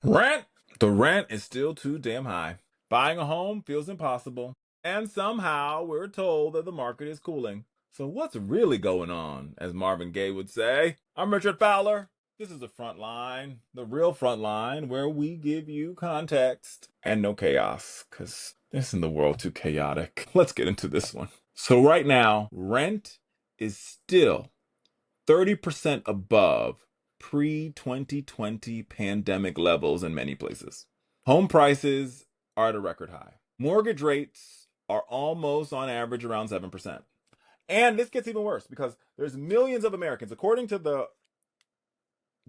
Rent. The rent is still too damn high. Buying a home feels impossible. And somehow we're told that the market is cooling. So what's really going on, as Marvin Gaye would say? I'm Richard Fowler. This is the front line, the real front line, where we give you context and no chaos, because isn't the world too chaotic? Let's get into this one. So right now, rent is still 30% above pre-2020 pandemic levels in many places. Home prices are at a record high. Mortgage rates are almost on average around 7%. And this gets even worse because there's millions of Americans, according to the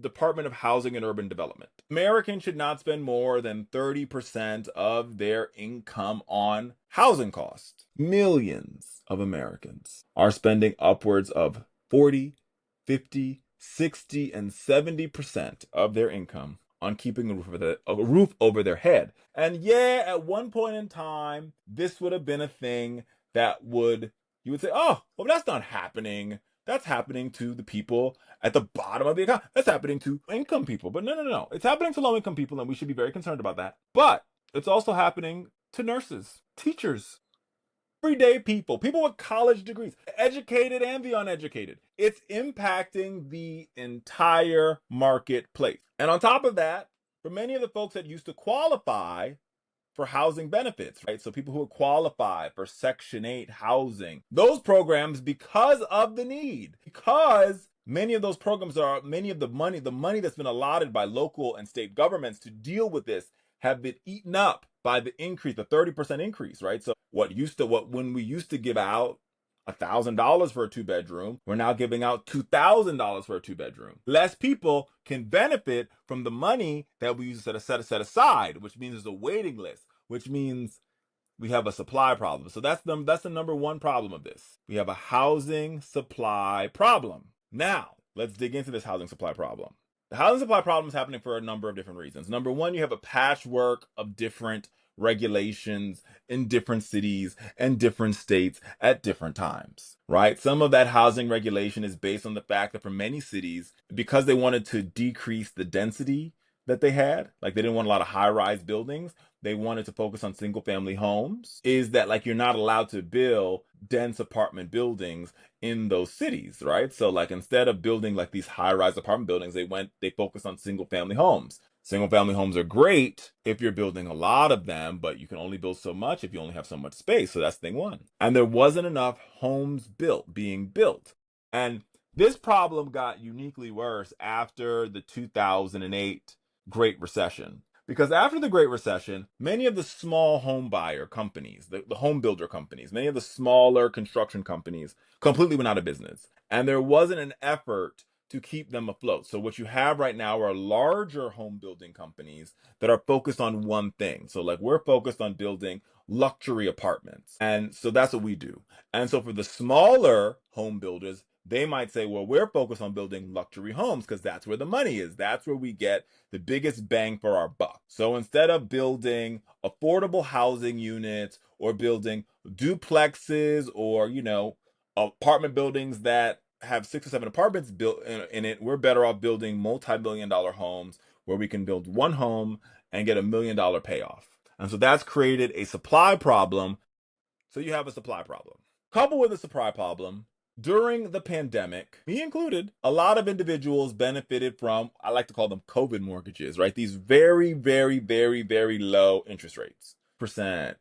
Department of Housing and Urban Development. Americans should not spend more than 30% of their income on housing costs. Millions of Americans are spending upwards of 40, 50, 60, and 70% of their income on keeping a roof over their head. And yeah, at one point in time, this would have been a thing that you would say, oh, well, that's not happening. That's happening to the people at the bottom of the economy. That's happening to income people. But no. It's happening to low income people, and we should be very concerned about that. But it's also happening to nurses, teachers, everyday people, people with college degrees, educated and the uneducated. It's impacting the entire marketplace. And on top of that, for many of the folks that used to qualify for housing benefits, right? So people who qualify for Section 8 housing, those programs, because of the need, because many of those programs many of the money that's been allotted by local and state governments to deal with this have been eaten up by the 30% increase, right? So when we used to give out $1,000 for a 2-bedroom, we're now giving out $2,000 for a 2-bedroom. Less people can benefit from the money that we use to set aside, which means there's a waiting list, which means we have a supply problem. So that's the number one problem of this. We have a housing supply problem. Now, let's dig into this housing supply problem. The housing supply problem is happening for a number of different reasons. Number one, you have a patchwork of different regulations in different cities and different states at different times, right? Some of that housing regulation is based on the fact that for many cities, because they wanted to decrease the density that they had, like they didn't want a lot of high-rise buildings, they wanted to focus on single-family homes, is that like you're not allowed to build dense apartment buildings in those cities, right? So like instead of building like these high-rise apartment buildings, they focused on single-family homes. Single family homes are great if you're building a lot of them, but you can only build so much if you only have so much space. So that's thing one. And there wasn't enough homes being built. And this problem got uniquely worse after the 2008 Great Recession. Because after the Great Recession, many of the small home buyer companies, the home builder companies, many of the smaller construction companies completely went out of business. And there wasn't an effort to keep them afloat. So what you have right now are larger home building companies that are focused on one thing. So like we're focused on building luxury apartments. And so that's what we do. And so for the smaller home builders, they might say, well, we're focused on building luxury homes because that's where the money is. That's where we get the biggest bang for our buck. So instead of building affordable housing units or building duplexes or, apartment buildings that have 6 or 7 apartments built in it, we're better off building multi-million-dollar homes where we can build one home and get $1 million payoff. And so that's created a supply problem. So you have a supply problem. Coupled with a supply problem, during the pandemic, me included, a lot of individuals benefited from, I like to call them COVID mortgages, right? These very, very, very, very low interest rates. 2%,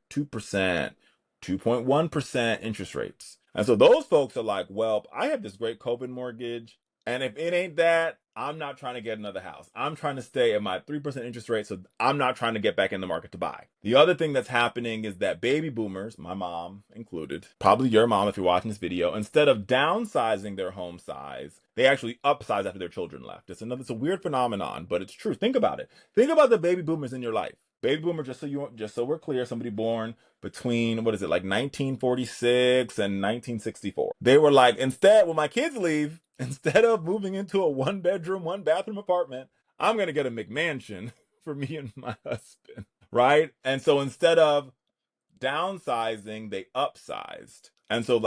2.1% interest rates. And so those folks are like, well, I have this great COVID mortgage, and if it ain't that, I'm not trying to get another house. I'm trying to stay at my 3% interest rate, so I'm not trying to get back in the market to buy. The other thing that's happening is that baby boomers, my mom included, probably your mom if you're watching this video, instead of downsizing their home size, they actually upsize after their children left. It's a weird phenomenon, but it's true. Think about it. Think about the baby boomers in your life. Baby boomer, just so we're clear, somebody born between, what is it, like 1946 and 1964. They were like, when my kids leave, instead of moving into a 1-bedroom, 1-bathroom apartment, I'm going to get a McMansion for me and my husband, right? And so instead of downsizing, they upsized. And so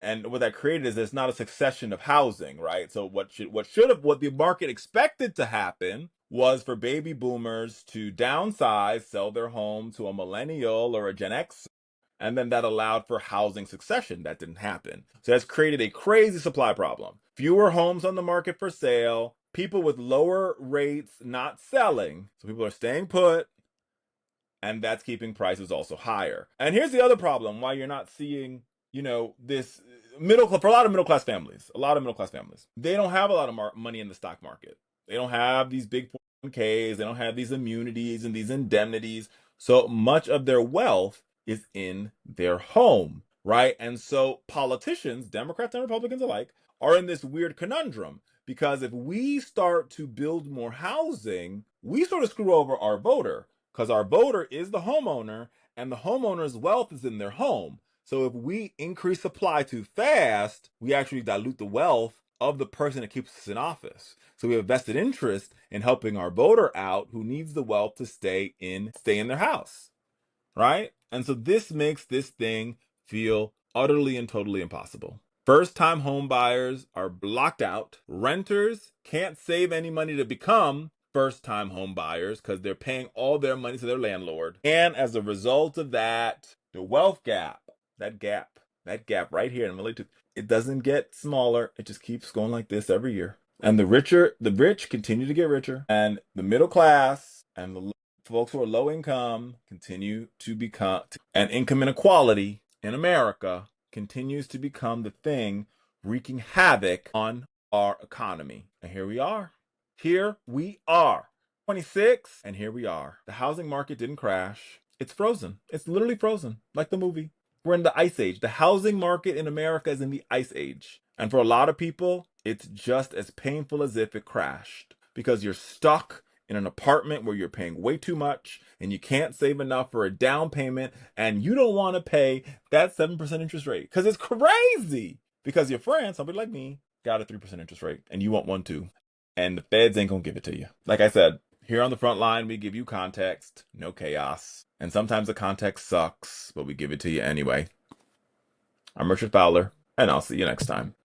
and what that created is there's not a succession of housing, right? So what the market expected to happen was for baby boomers to downsize, sell their home to a millennial or a Gen X, and then that allowed for housing succession. That didn't happen. So that's created a crazy supply problem. Fewer homes on the market for sale, people with lower rates not selling. So people are staying put, and that's keeping prices also higher. And here's the other problem why you're not seeing, this for a lot of middle class families, they don't have a lot of money in the stock market. They don't have these big 401ks, they don't have these immunities and these indemnities. So much of their wealth is in their home, right? And so politicians, Democrats and Republicans alike, are in this weird conundrum because if we start to build more housing, we sort of screw over our voter because our voter is the homeowner and the homeowner's wealth is in their home. So if we increase supply too fast, we actually dilute the wealth of the person that keeps us in office. So we have vested interest in helping our voter out who needs the wealth to stay in their house, right? And so this makes this thing feel utterly and totally impossible. First-time home buyers are blocked out. Renters can't save any money to become first-time home buyers because they're paying all their money to their landlord. And as a result of that, the wealth gap, that gap right here in the middle, it doesn't get smaller. It just keeps going like this every year. And the rich continue to get richer, and the middle class and the folks who are low income continue to become, and income inequality in America continues to become the thing wreaking havoc on our economy. And here we are. 26, and here we are. The housing market didn't crash. It's frozen. It's literally frozen, like the movie. We're in the ice age. The housing market in America is in the ice age. And for a lot of people, it's just as painful as if it crashed because you're stuck in an apartment where you're paying way too much and you can't save enough for a down payment and you don't want to pay that 7% interest rate because it's crazy. Because your friend, somebody like me, got a 3% interest rate and you want one too. And the feds ain't gonna give it to you. Like I said, here on the front line, we give you context, no chaos. And sometimes the context sucks, but we give it to you anyway. I'm Richard Fowler, and I'll see you next time.